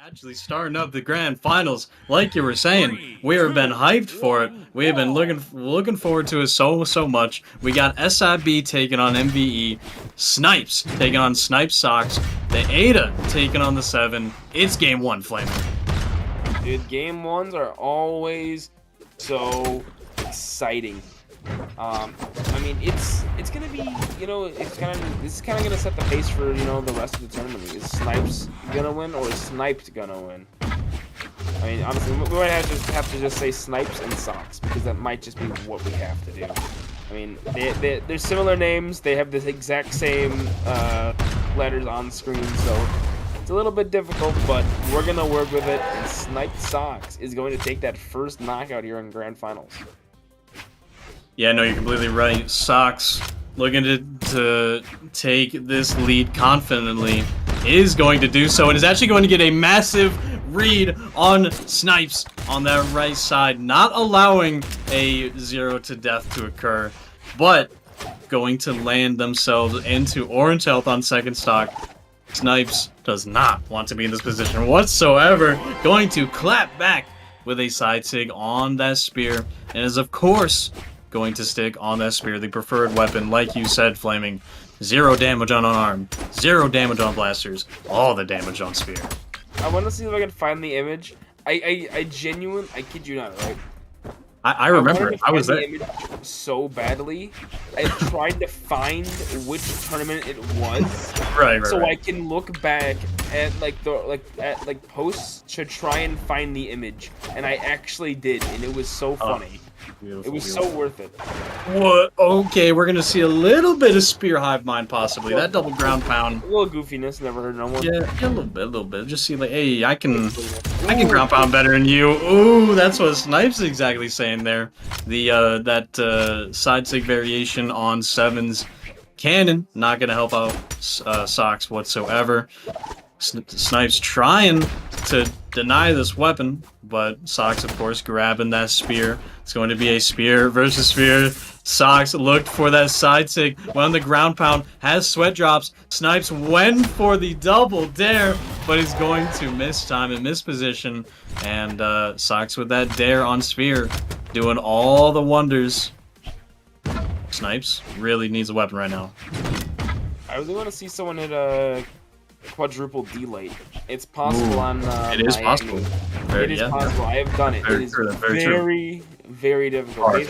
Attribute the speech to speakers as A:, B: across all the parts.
A: Actually, starting up the grand finals, like you were saying, we have been hyped for it. We have been looking forward to it so much. We got SIB taking on MVE, Snipes taking on Snipes soxx, the Ada taking on the Seven. It's game one, Flaming.
B: Dude, game ones are always so exciting. I mean, it's gonna be, this is kind of gonna set the pace for the rest of the tournament. Is Snipes gonna win or is Snipes gonna win? I mean, honestly, we might have to just say Snipes and soxx because that might just be what we have to do. I mean, they're similar names. They have the exact same letters on screen, so it's a little bit difficult, but we're gonna work with it. And Snipes soxx is going to take that first knockout here in grand finals.
A: Yeah, no, you're completely right. soxx, looking to take this lead confidently, is going to do so, and is actually going to get a massive read on Snipes on that right side, not allowing a 0 to death to occur, but going to land themselves into orange health on second stock. Snipes does not want to be in this position whatsoever, going to clap back with a side sig on that spear, and is of course going to stick on that spear, the preferred weapon, like you said, Flaming. 0 damage on unarmed, 0 damage on blasters, all the damage on spear.
B: I want to see if I can find the image. I kid you not, right?
A: I remember it. I was there.
B: The image so badly. I tried to find which tournament it was,
A: right.
B: I can look back at posts to try and find the image, and I actually did, and it was so funny. It was so worth it.
A: What? Okay, we're gonna see a little bit of spear hive mind possibly. That double ground pound.
B: A little goofiness, never heard no one.
A: Yeah, a little bit. Just see like, hey, I can ground pound better than you. Ooh, that's what Snipes is exactly saying there. The that side sig variation on Seven's cannon not gonna help out soxx whatsoever. Snipes trying to deny this weapon, but soxx, of course, grabbing that spear. It's going to be a spear versus spear. soxx looked for that side sig, went on the ground pound, has sweat drops. Snipes went for the double dare, but is going to miss time and miss position. And soxx with that dare on spear, doing all the wonders. Snipes really needs a weapon right now.
B: I really want to see someone hit a quadruple D-light. It's possible on
A: it is
B: Miami.
A: possible.
B: It is possible. I have done it. It is very difficult.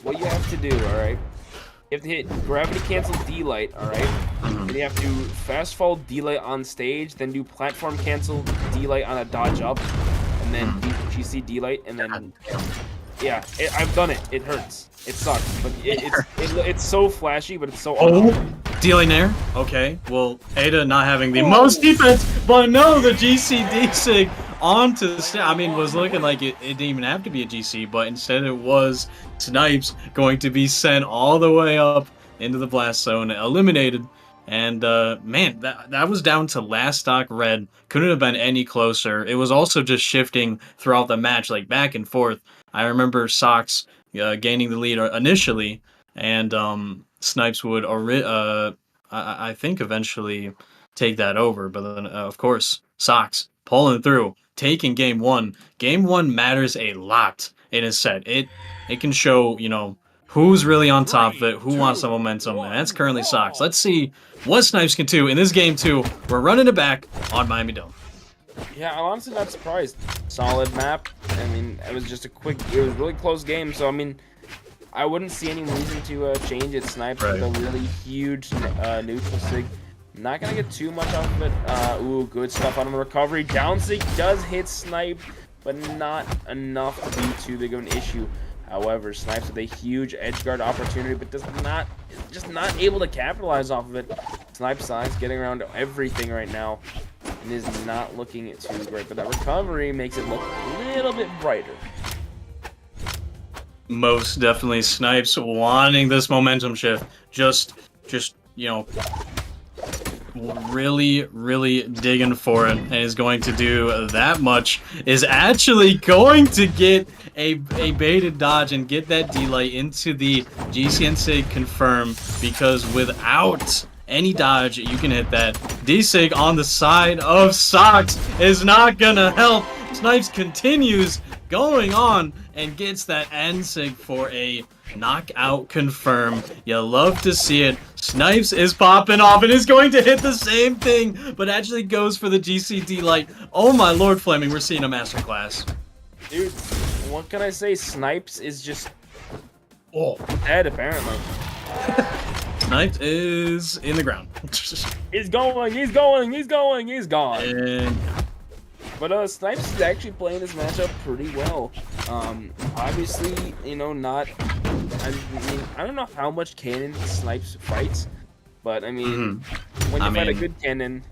B: What you have to do, alright? You have to hit gravity cancel D-light, alright? And you have to fast fall D-light on stage, then do platform cancel D-light on a dodge up, and then GC D-light, and then yeah, I've done it. It hurts. It sucks, but it's so flashy, but it's so
A: D-lane air. Okay, well, Ada not having the most defense, but no, the GC sig onto the I mean, was looking like it didn't even have to be a GC, but instead it was Snipes going to be sent all the way up into the blast zone, eliminated. And man, that was down to last stock red. Couldn't have been any closer. It was also just shifting throughout the match, like back and forth. I remember soxx gaining the lead initially, and Snipes would, I think, eventually take that over. But then, of course, soxx pulling through, taking game one. Game one matters a lot in a set. It can show, who's really on top of it, who wants the momentum, and that's currently soxx. Let's see what Snipes can do in this game two. We're running it back on Miami Dome.
B: Yeah, I'm honestly not surprised. Solid map. I mean, it was a really close game, so I mean, I wouldn't see any reason to change it. Snipes with a really huge neutral sig. Not gonna get too much off of it. Ooh, good stuff on the recovery. Down sig does hit Snipe, but not enough to be too big of an issue. However, Snipes with a huge edge guard opportunity, but just not able to capitalize off of it. Snipes size getting around everything right now, and is not looking too great. But that recovery makes it look a little bit brighter.
A: Most definitely, Snipes wanting this momentum shift. Just really digging for it, and is going to do that much. Is actually going to get a baited dodge and get that D-light into the GCN sig confirm, because without any dodge, you can hit that. D-Sig on the side of soxx is not gonna help. Snipes continues going on and gets that N-Sig for a knockout confirm. You love to see it. Snipes is popping off and is going to hit the same thing, but actually goes for the GCD light. Oh my lord, Fleming, we're seeing a masterclass.
B: Dude, what can I say? Snipes is just dead, apparently.
A: Snipes is in the ground.
B: He's going, he's going, he's going, he's gone.
A: And
B: But Snipes is actually playing this matchup pretty well. Obviously, you know, not. I mean, I don't know how much cannon Snipes fights, but I mean, when you fight a good cannon,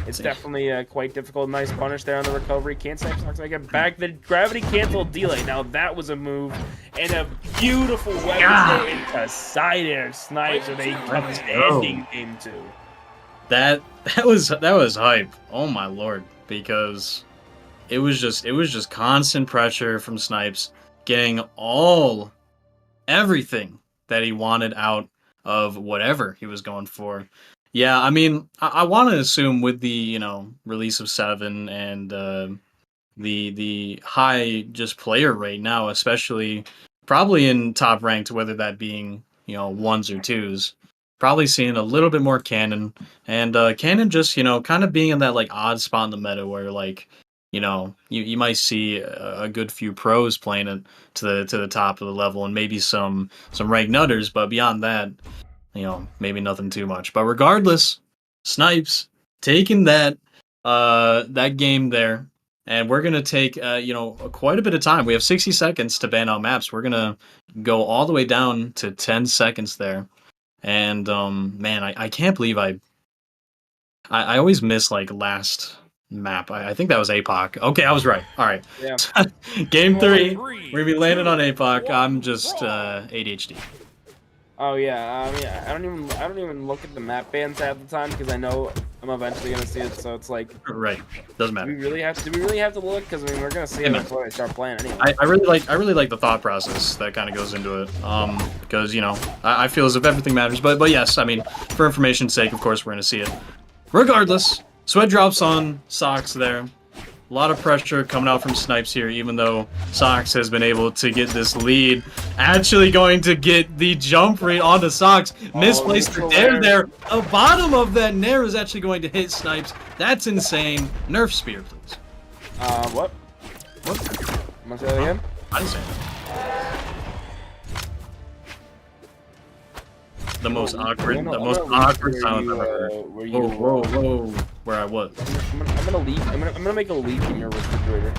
B: it's definitely quite difficult. Nice punish there on the recovery. Can't Snipes not make it back? The gravity cancel delay. Now that was a move and a beautiful weapon into side air Snipes with a contending game two.
A: That was hype. Oh my lord, because it was just constant pressure from Snipes, getting everything that he wanted out of whatever he was going for. Yeah, I mean, I want to assume with the, you know, release of 7 and the high just player rate now, especially probably in top ranked, whether that being, you know, 1s or 2s, probably seeing a little bit more cannon, and cannon just, you know, kind of being in that like odd spot in the meta where like, you know, you might see a good few pros playing it to the top of the level, and maybe some ranked nutters, but beyond that, you know, maybe nothing too much. But regardless, Snipes taking that game there, and we're gonna take you know, quite a bit of time. We have 60 seconds to ban out maps. We're gonna go all the way down to 10 seconds there, and man, I can't believe I always miss like last map. I think that was APOC. Okay, I was right. All right.
B: Yeah.
A: Game 3, we're gonna be landing on APOC. I'm just ADHD.
B: Oh yeah, I mean, I don't even look at the map bans at the time because I know I'm eventually gonna see it. So it's like,
A: right, doesn't matter.
B: Do we really have to look? Because I mean, we're gonna see it before I start playing anyway.
A: I really like the thought process that kind of goes into it. Because you know, I feel as if everything matters. But yes, I mean, for information's sake, of course, we're gonna see it. Regardless, sweat drops on soxx there. A lot of pressure coming out from Snipes here, even though soxx has been able to get this lead. Actually going to get the jump rate onto soxx. Misplaced the nair there. The bottom of that nair is actually going to hit Snipes. That's insane. Nerf spear, please.
B: What?
A: What?
B: I'm gonna say that again?
A: I didn't say that. The most awkward silence I've ever heard. Whoa. Where I was.
B: I'm gonna leak. I'm gonna make a leak in your refrigerator.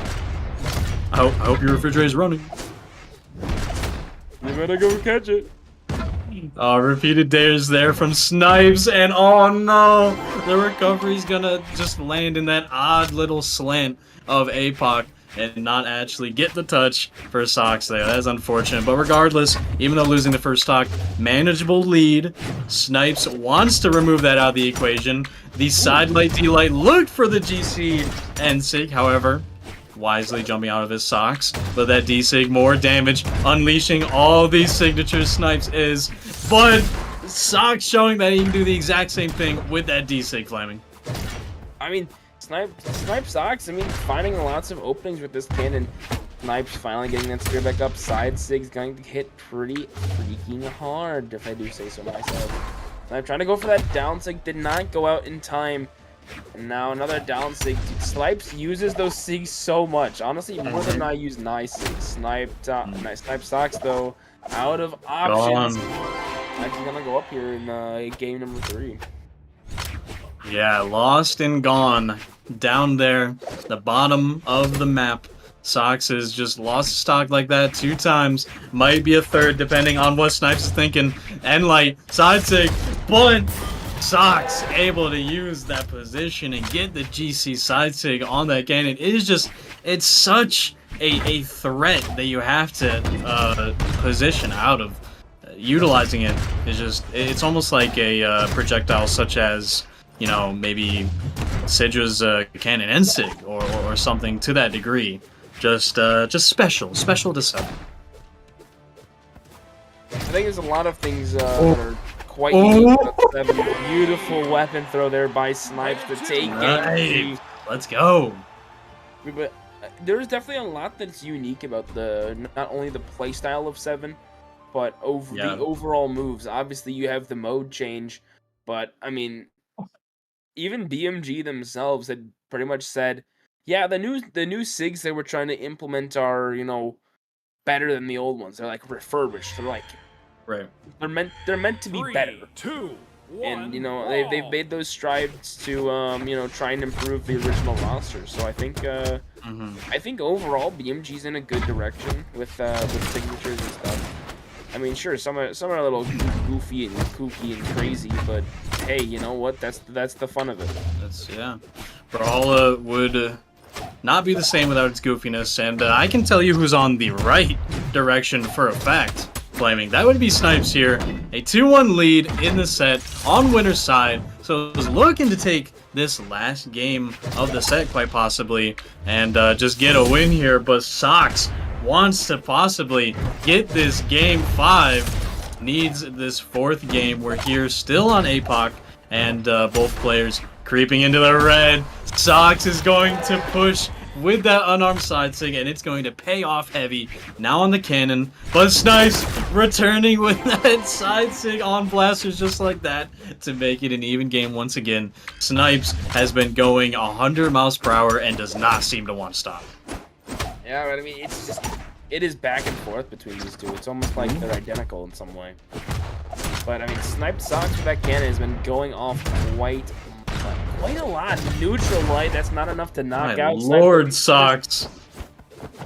A: I hope your refrigerator's running.
B: You better go catch it.
A: Repeated dares there from Snipes, and oh no, the recovery's gonna just land in that odd little slant of APOC and not actually get the touch for soxx there. That is unfortunate, but regardless, even though losing the first stock, manageable lead. Snipes wants to remove that out of the equation. The side light D-light looked for the GC and Sig, however, wisely jumping out of his soxx, but that D-Sig more damage, unleashing all these signatures Snipes is, but soxx showing that he can do the exact same thing with that D-Sig Flaming.
B: I mean, Snipe soxx. I mean, finding lots of openings with this cannon. Snipes finally getting that spear back up. Side Sig's going to hit pretty freaking hard, if I do say so myself. Snipe trying to go for that down Sig, did not go out in time. And now another down Sig. Snipes uses those Sigs so much. Honestly, more than I use nice Sigs. Snipe soxx though, out of options. Snipes is gonna go up here in game number 3.
A: Yeah, lost and gone. Down there, the bottom of the map. soxx has just lost stock like that 2 times. Might be a third, depending on what Snipes is thinking. And like, side Sig, but soxx able to use that position and get the GC side Sig on that cannon. It is just, it's such a threat that you have to position out of. Utilizing it is just, it's almost like a projectile such as, you know, maybe Sidra's cannon N-Sig or something to that degree. Just special to 7.
B: I think there's a lot of things that are quite unique
A: Oh,
B: about 7. Beautiful weapon throw there by Snipes to take game 3.
A: nice. Let's go.
B: But there's definitely a lot that's unique about not only the playstyle of 7, but the
A: Yeah,
B: overall moves. Obviously, you have the mode change, but I mean, even BMG themselves had pretty much said, yeah, the new SIGs they were trying to implement are better than the old ones. They're like refurbished. They're like
A: right.
B: they're meant to be better.
C: 3, 2,
B: And
C: 1,
B: they've made those strides to try and improve the original roster. So I think overall BMG's in a good direction with signatures and stuff. I mean, sure, some are a little goofy and kooky and crazy, but hey, you know what? That's the fun of it.
A: That's yeah. Brawlhalla would not be the same without its goofiness, and I can tell you who's on the right direction for a fact. Flaming. That would be Snipes here. A 2-1 lead in the set on winner's side. So it was looking to take this last game of the set quite possibly and just get a win here. But soxx wants to possibly get this game 5. Needs this 4th game. We're here still on APOC and both players creeping into the red. soxx is going to push with that unarmed side sig, and it's going to pay off heavy now on the cannon. But Snipes returning with that side sig on blasters just like that to make it an even game once again. Snipes has been going 100 miles per hour and does not seem to want to stop.
B: Yeah, but I mean, it is back and forth between these two. It's almost like they're identical in some way. But I mean, soxx with that cannon has been going off quite a lot. Neutral light, that's not enough to knock
A: My
B: out.
A: lord, soxx.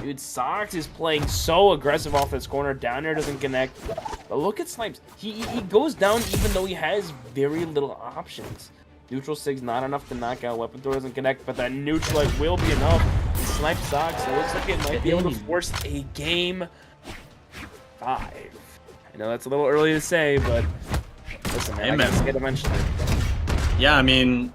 B: Dude, soxx is playing so aggressive off this corner. Down there doesn't connect. But look at Snipes. He goes down even though he has very little options. Neutral sig's not enough to knock out. Weapon throw doesn't connect, but that neutral light will be enough. And Snipes soxx, it looks like it might be able to force a game 5. I know that's a little early to say, but listen, man, I gotta say it eventually.
A: Yeah, I mean,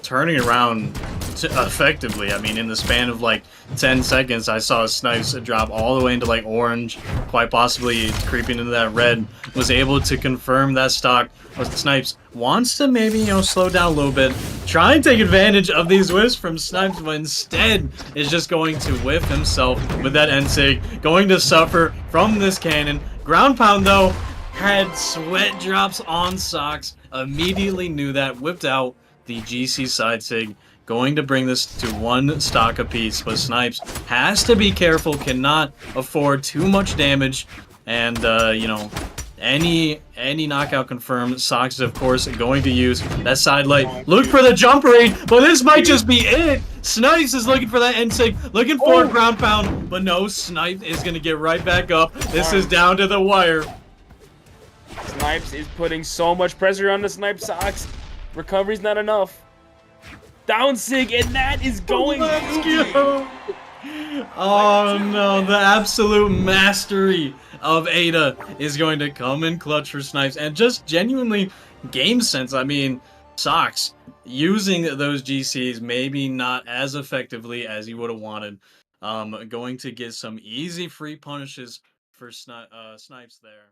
A: turning around effectively. I mean, in the span of like 10 seconds, I saw Snipes drop all the way into like orange, quite possibly creeping into that red. Was able to confirm that stock. But Snipes wants to maybe, slow down a little bit, try and take advantage of these whiffs from Snipes, but instead is just going to whiff himself with that NSIG, going to suffer from this cannon. Ground pound though, had sweat drops on soxx, immediately knew that, whipped out the GC side sig, going to bring this to 1 stock apiece, but Snipes has to be careful, cannot afford too much damage, and any knockout confirmed. soxx is of course going to use that side light, look for the jump raid, but this might just be it. Snipes is looking for that NSIG, looking for a ground pound, but no, Snipes is gonna get right back up. This is down to the wire.
B: Snipes is putting so much pressure on the Snipes soxx. Recovery's not enough. Down sig, and that is going.
A: Let's go. Oh no, the absolute mastery of Ada is going to come in clutch for Snipes, and just genuinely game sense. I mean, soxx using those GCs maybe not as effectively as he would have wanted. Going to get some easy free punishes for Snipes there.